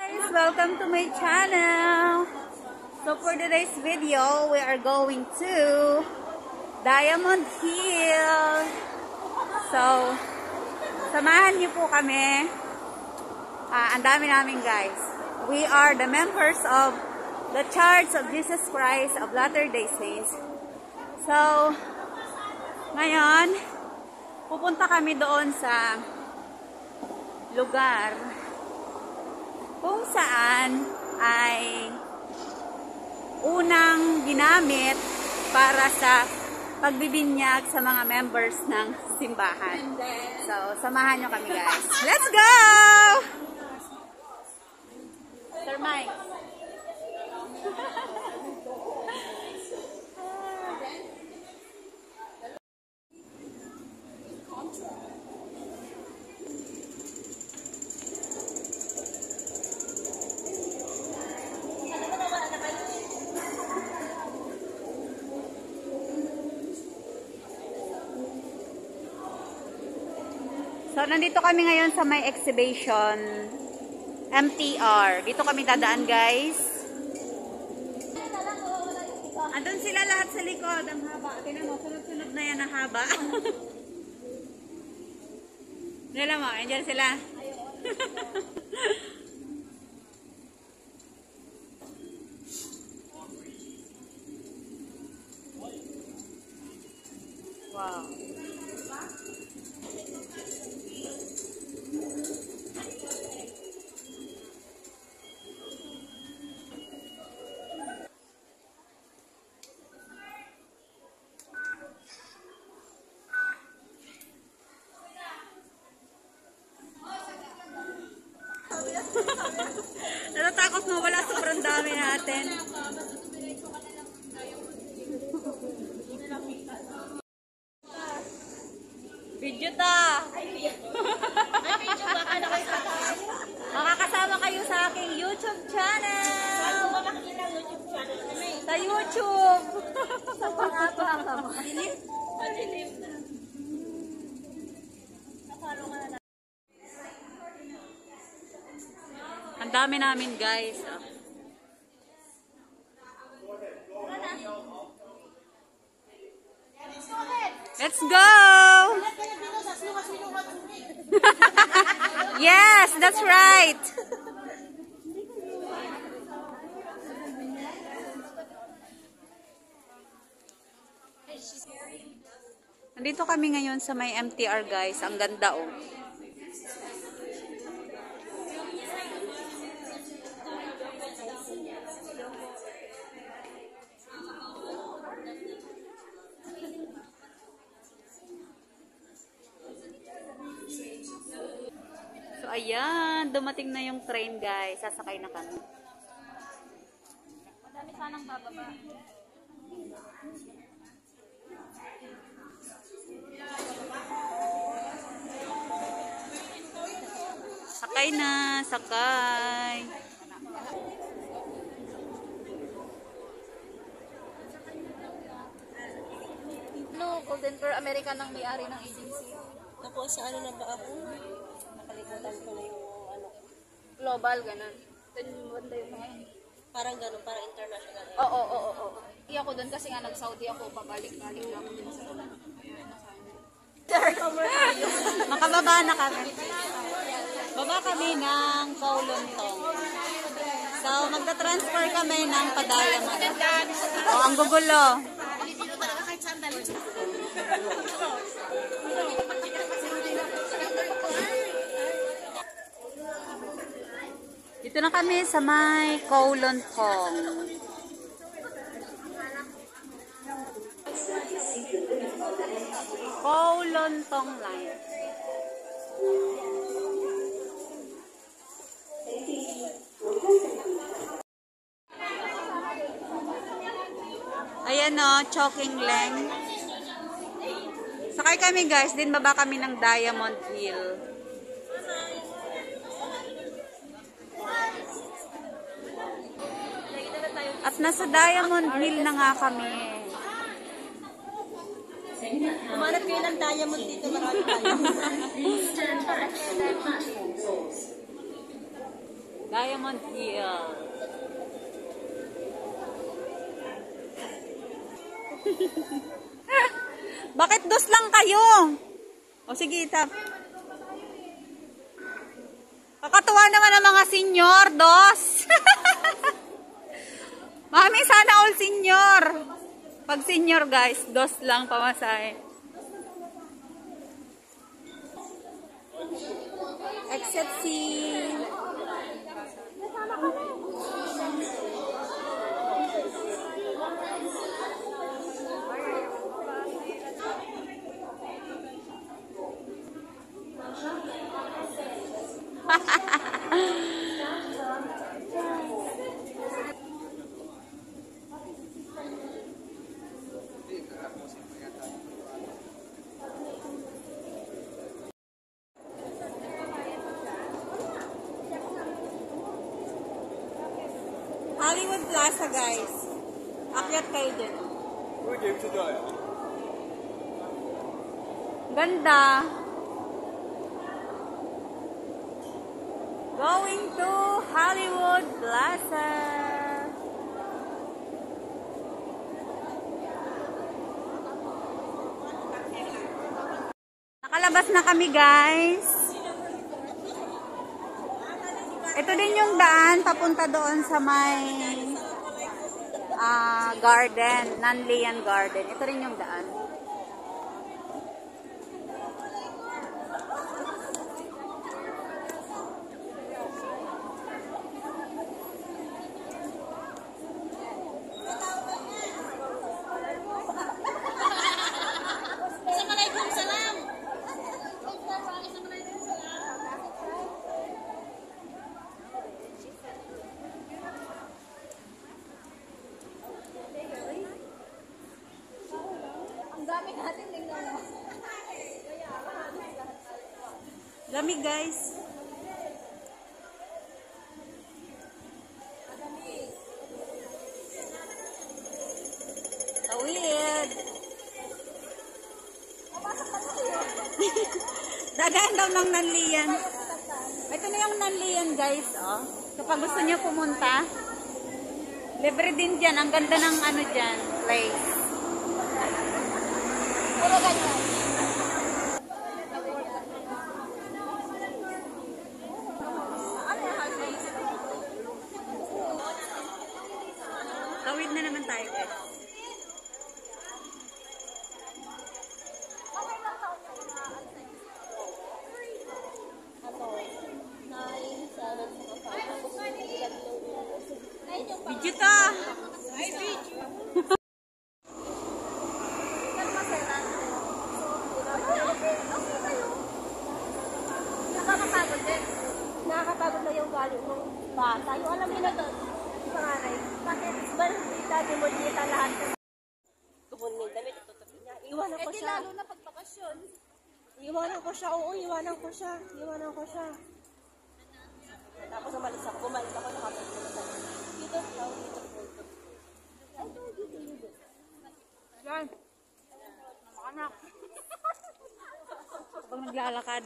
Guys, welcome to my channel. So for today's video, we are going to Diamond Hill. So, samahan niyo po kami. Ang dami namin guys. We are the members of the Church of Jesus Christ of Latter-day Saints. So, ngayon, pupunta kami doon sa lugar kung saan ay unang ginamit para sa pagbibinyag sa mga members ng simbahan. So, samahan nyo kami guys. Let's go! Sir Mike. So, nandito kami ngayon sa may exhibition, MTR. Dito kami dadaan, guys. Andun sila lahat sa likod. Ang haba. Tingnan mo, sunod-sunod na yan ang haba. Nila mo, andyan sila. Wow. Natatakot mo wala, sobrang dami natin. Video ta! Makakasama kayo sa aking YouTube channel! Sa YouTube! Sa pangapa-apa. Madilim? Madilim na. Ang dami namin guys. Let's go! Yes, that's right. Nandito kami ngayon sa may MTR guys. Ang ganda oh. So, ayan. Dumating na yung train, guys. Sasakay na kami. Madami sanang bababa. Sakay na. Sakay. No, Golden Pearl American ang may-ari ng agency. Tapos sa ano na ba ako? Nakalimutan ko na yung ano. Global, ganun. Banda yung mga yun. Parang gano'n, parang international. Oo. Hindi ako doon kasi nga nag-Saudi ako, pabalik-balik na ako din sa doon. Makababa na kami. Baba kami ng Kowloon Tong. So, magta-transfer kami ng Padayaman. Oh, ang gugulo. Dito na kami sa may Kowloon Tong. Kowloon Tong line. Ayan o, Choking Leng. Sakay kami guys, din baba kami ng Diamond Hill. At nasa Diamond Hill na nga kami. Umanap kayo ng diamond dito, marami tayo. Diamond Hill. Bakit dos lang kayo? O sige, tap. Kakatuwa naman ang mga senior, dos. Mami, sana all senior. Pag senior guys, dos lang pamasahe. Except si... Hollywood Plaza, guys. Akyat kayo dyan. Ganda. Going to Hollywood Plaza. Nakalabas na kami, guys. Ito din yung daan papunta doon sa may garden, Nanlian Garden. Ito rin yung daan. Lamig, guys. Tawid. Dadaan daw ng Nanlian. Ito na yung Nanlian, guys. Oh. Kapag gusto niyo pumunta, libre din dyan. Ang ganda ng ano dyan, place. Puro ganyan. Tawid na naman tayo, guys. Video to! Ay, video! Nakakapagod din. Nakakapagod na yung galing ng bata. Yung alam niyo na doon, pangaray. Bakit ba dati mo dito lahat? Kupunin damit, itutupi niya. Iwanan ko siya. Lalo na pagbakasyon. Iwanan ko siya. Oo, iwanan ko siya. Iwanan ko siya. Tapos umalis ako. Bumalik ako. Nakapagod ko siya. Dito. Ay, dito. Yan. Anak. Pag naglalakad.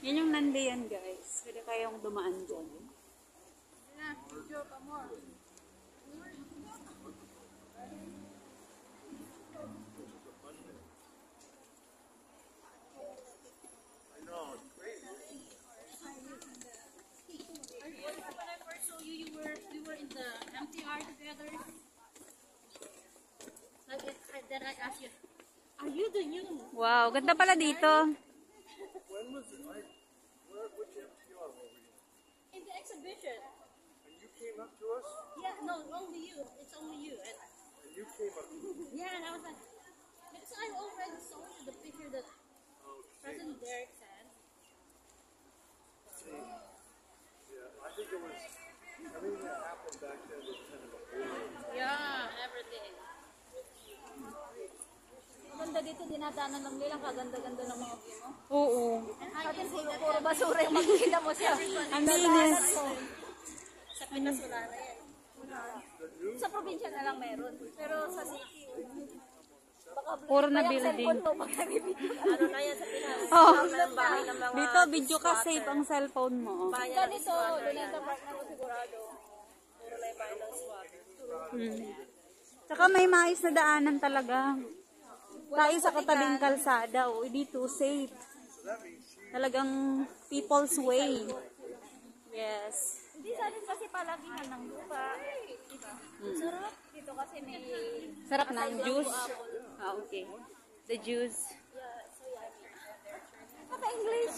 Yan yung Nanlian, guys. Pwede kayong dumaan dyan. We were in the MTR together. Then I asked you, are you the new? Wow, ganda pala dito. When was it? Which MTR were we in? In the exhibition. And you came up to us? Yeah, no, only you. It's only you. And And you came up to us? yeah, and I was like, because I already saw the picture that President Derek sent. Yeah, I think it was, everything that happened back then was kind of a blur. Yeah, everything. Ganda dito dinadaanan lang nila, kaganda-ganda ng mga view mo. Oo. Sa atin, puro basura yung makikita mo siya. Ang linis. Sa Pinas wala na yan. Sa probinsya na lang meron. Pero sa city, Puro na building. Ano na yan sa Pinas? Oh. Ang bahay ng mga Dito, video ka, save ang cellphone mo. bahay ng ganito, Luneta Park na sigurado. puro na yung bahay ng squatter. Tsaka may maayos na daanan talaga. Tayo sa katabing kalsada, oh, dito safe. Talagang people's way. Yes. Hindi sa atin kasi palakihan ng lupa. Sarap. Dito kasi may... Sarap ng juice. Ah, okay. The juice. Naka-English.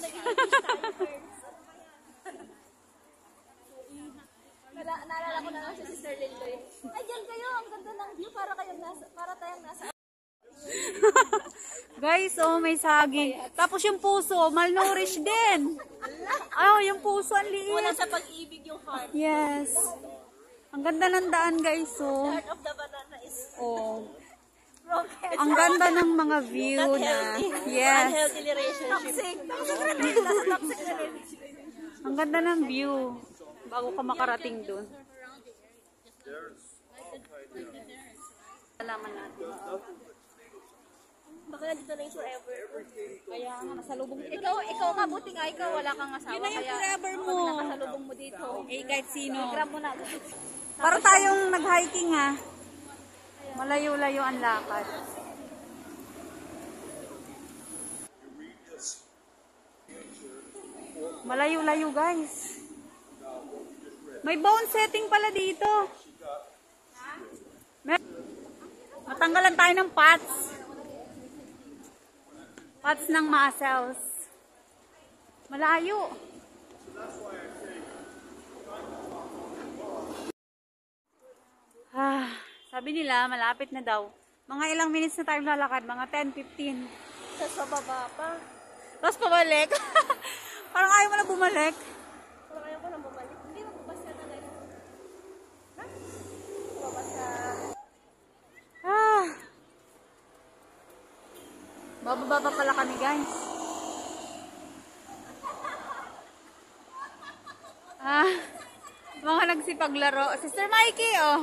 Naalala ko na lang si Sister Lindoy. Ay, dyan kayo. Ang ganda ng view. Para tayong nasa... Guys, oh, may saging. Tapos yung puso, malnourished din. Oh, yung puso, ang Wala liit. sa pag-ibig yung heart. Yes. Ang ganda ng daan, guys, oh. Heart of the banana is Oh. broken. Ang ganda ng mga view Not na. healthy. Yes. Unhealthy relationship. Ang ganda ng view. Bago ka makarating dun. Alaman natin. Baka nandito na yung forever. Kaya nga, nasalubong dito. Ikaw nga, buti nga ikaw, wala kang asawa. Yun na yung kaya forever mo. pag nakasalubong mo dito, Eh, kahit sino. grab mo na. Para tayong nag-hiking, ha. Malayo-layo ang lakad. Malayo-layo, guys. May bone setting pala dito. Matanggalan tayo ng pots. Pots ng muscles. Malayo. Sabi nila, malapit na daw. Mga ilang minutes na tayo lalakad. Mga 10-15. Tapos pababa pa. Tapos pabalik. Parang ayaw mo na bumalik. Parang ayaw ko nang bumalik. Hindi mo basta na guys. Bababa pa pala kami, guys. Mga nagsipaglaro. Sister Mikey, oh.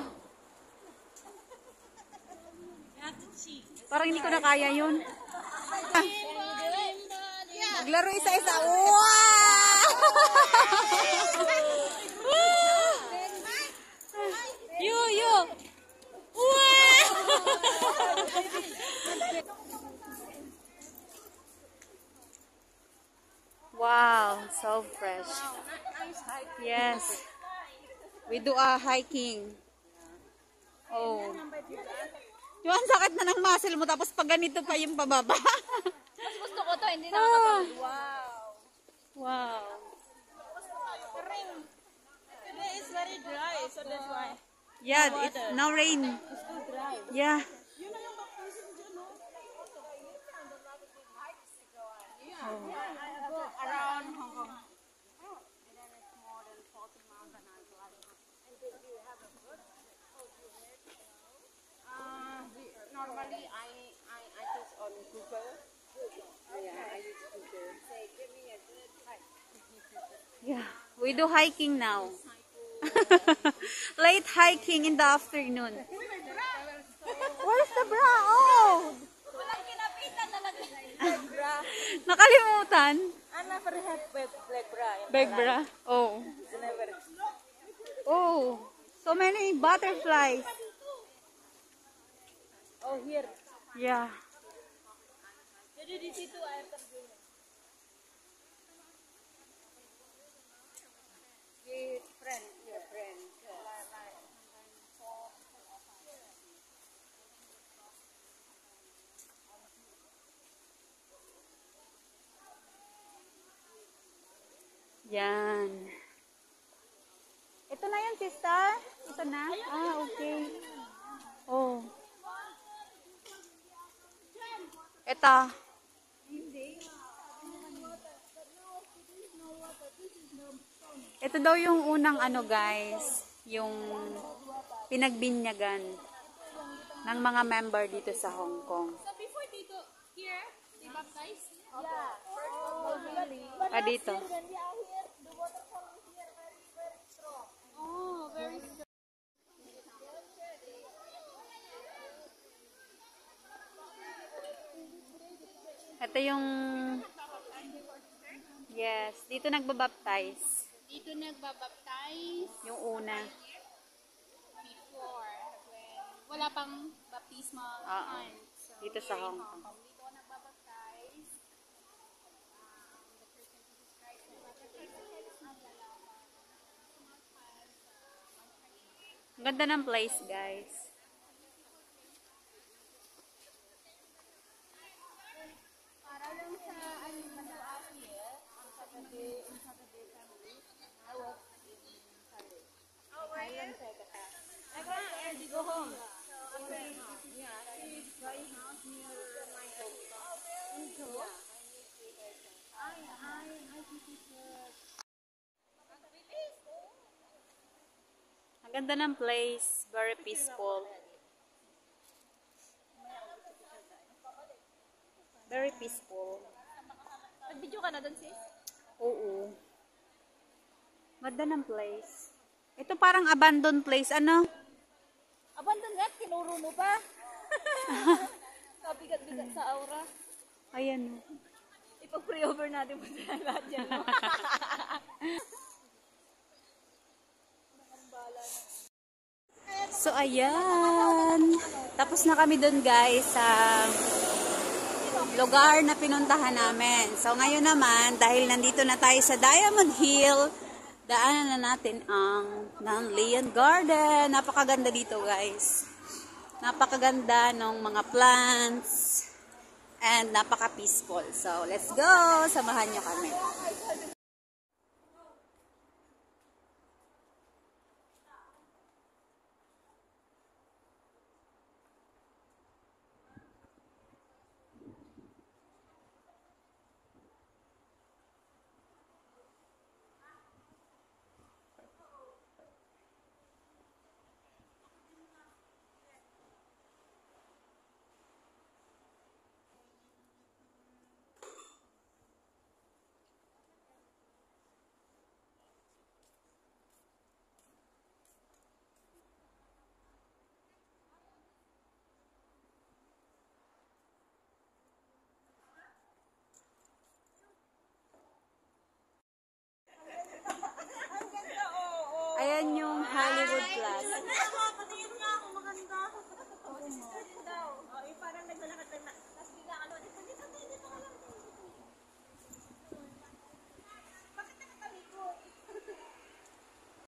Parang hindi ko na kaya yun. Maglaro isa-isa. Wow! You! Wow! Wow, so fresh. Yes. We do a hiking. Oh. Yung ang sakit na ng muscle mo tapos pag ganito pa yung pababa. Mas gusto ko to, hindi nakakapag... Wow. Wow. Today is very dry, so that's why. Yeah, it's no rain. It's too dry. Yeah. Around Hong Kong. Normally, I just on Google. Yeah, I use Google. Say, give me a good hike. Yeah. We do hiking now. Late hiking in the afternoon. Where's the bra? Oh! Walang kinapitan talaga. Bra. Nakalimutan. Anna for have black bra. Big bra. Oh. Never. Oh. So many butterflies. Oh, here. Yeah. Jadi di situ air terjun. Your friend. Yan. Ito na yan, sister. Ito na? Ah, okay. Oh. Ito. Ito daw yung unang ano, guys. Yung pinagbinyagan ng mga member dito sa Hong Kong. So before dito, Ah, dito. Oh, very strong. Ito yung... Yes, dito nagbabaptize. Dito nagbabaptize Yung una. before. When wala pang baptismal time. So, Dito sa Hong Kong. Dito ako nagbabaptize. The Church of Jesus Christ nagbabaptize. Ang ganda ng place, guys. Para lang sa ano ba sa Asia, ang Saturday family. I was in Sunday. Oh, where are you? Did you go home? Yeah, she's buying house near my hometown. I think it's Ang ganda ng place. Very peaceful. Very peaceful. Nag-video ka na doon, sis? Oo. Ganda ng place. Ito parang abandoned place. Ano? Abandon nga, tinuro mo pa. Kabigat-bigat sa aura. Ayan. Ipag-pre-over natin mo sa lahat yan. No? So, ayan. Tapos na kami dun, guys, sa lugar na pinuntahan namin. So, ngayon naman, dahil nandito na tayo sa Diamond Hill, daanan na natin ang Nanlian Garden. Napakaganda dito, guys. Napakaganda ng mga plants. And napaka-peaceful. So, let's go! Samahan nyo kami. Ayan yung Hollywood Plaza.